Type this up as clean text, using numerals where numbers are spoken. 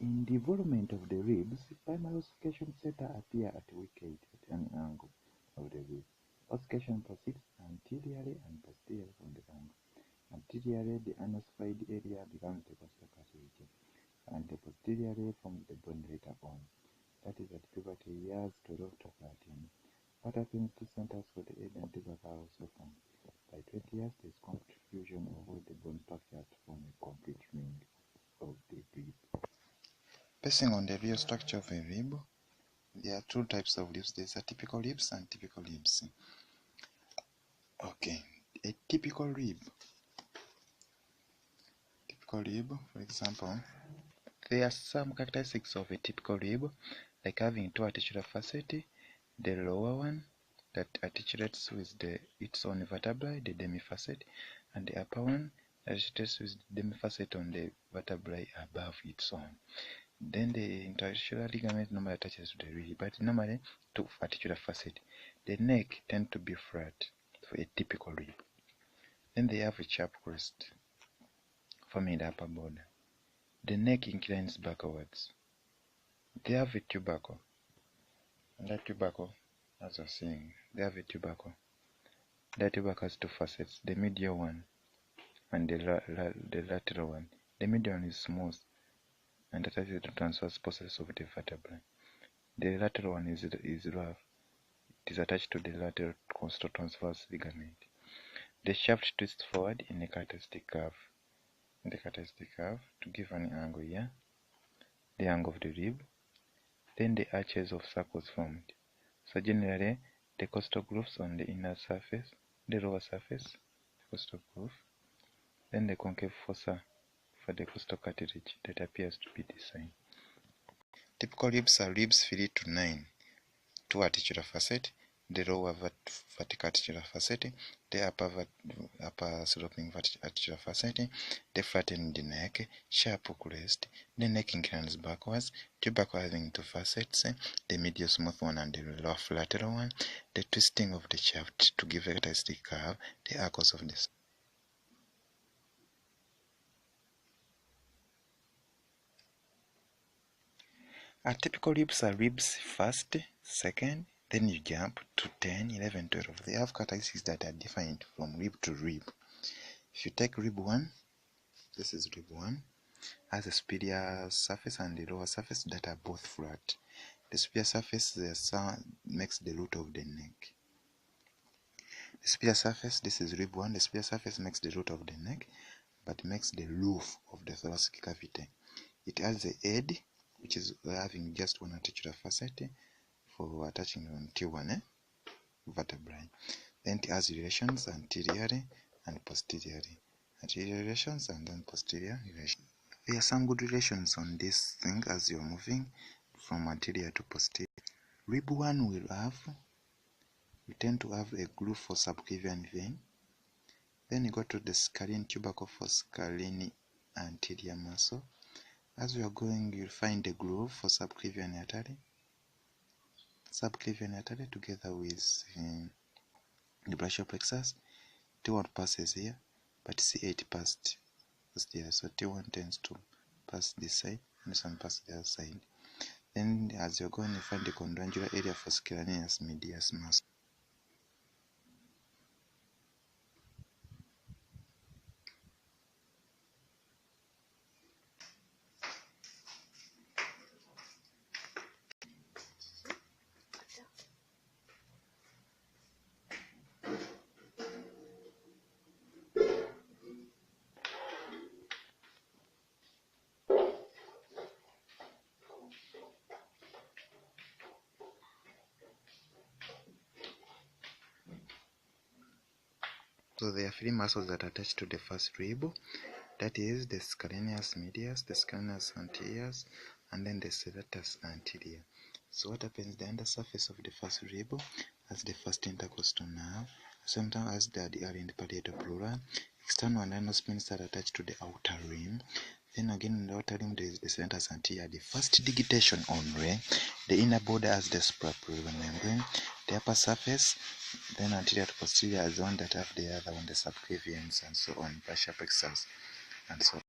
In development of the ribs, primary ossification center appear at weak height at an angle of the rib. Ossification proceeds anteriorly and posteriorly from the angle. Anteriorly, the unossified area becomes the costal cartilage, and posteriorly from the bone later on. That is at puberty years to Dr. Platinum. What happens to centers for the head and tubercle are also found. By 20 years, there is complete fusion of all the bone structures to form a complete ring of the rib. Basing on the real structure of a rib, there are two types of ribs. There's atypical ribs and typical ribs. Okay, a typical rib. Typical rib, for example, there are some characteristics of a typical rib, like having two articular facets, the lower one that articulates with its own vertebrae, the demifacet, and the upper one that articulates with the demifacet on the vertebrae above its own. Then the interarticular ligament normally attaches to the rib, but normally two articular facets. The neck tends to be flat for a typical rib. Then they have a sharp crest forming the upper border. The neck inclines backwards. They have a tubercle. And that tubercle, as I was saying, they have a tubercle. That tubercle has two facets, the medial one and the lateral one. The medial one is smooth and attaches to transverse process of the vertebrae. The lateral one is rough. It is attached to the lateral transverse ligament. The shaft twists forward in a characteristic curve. To give an angle here, the angle of the rib. Then the arches of circles formed. So generally, the costal grooves on the inner surface, the lower surface, the costal groove. Then the concave fossa for the costal cartilage that appears to be the sign. Typical ribs are ribs 3 to 9. Two articular facet, the lower vertical articular facet, the upper sloping articular facet, the flattened neck, sharp crest, the neck inclines backwards, tubercle having two facets, the medial smooth one and the rough lateral one, the twisting of the shaft to give a characteristic curve, the arcs of the Atypical ribs are ribs first, second, then you jump to 10, 11, 12. They have characteristics that are different from rib to rib. If you take rib 1, this is rib 1, has a superior surface and the lower surface that are both flat. The superior surface makes the root of the neck. The superior surface, this is rib 1, the superior surface makes the root of the neck, but makes the roof of the thoracic cavity. It has a head, which is having just one articular facet for attaching on T1 vertebrae. Then it has relations anteriorly and posteriorly. Anterior relations and then posterior relations. There are some good relations on this thing as you're moving from anterior to posterior. Rib 1 will tend to have a groove for subclavian vein. Then you go to the scalene tubercle for scalene anterior muscle. As we are going, you'll find the groove for subclavian artery. Subclavian artery together with the brachial plexus. T1 passes here, but C8 passed here. So T1 tends to pass this side, and this one passes the other side. Then, as you're going, you find the condylar area for scalenus medius muscle. So there are three muscles that attach to the first rib, that is the scalenus medius, the scalenus anterior, and then the serratus anterior. So what happens, the undersurface of the first rib has the first intercostal nerve, sometimes has the radial and parietal pleura, external and anal spines that are attached to the outer rim. Then again in the outer rim there is the serratus anterior, the first digitation only. The inner border has the suprapleural membrane, the upper surface, then anterior to posterior is the one that have the other one, the subclavians and so on, brachial plexus and so on.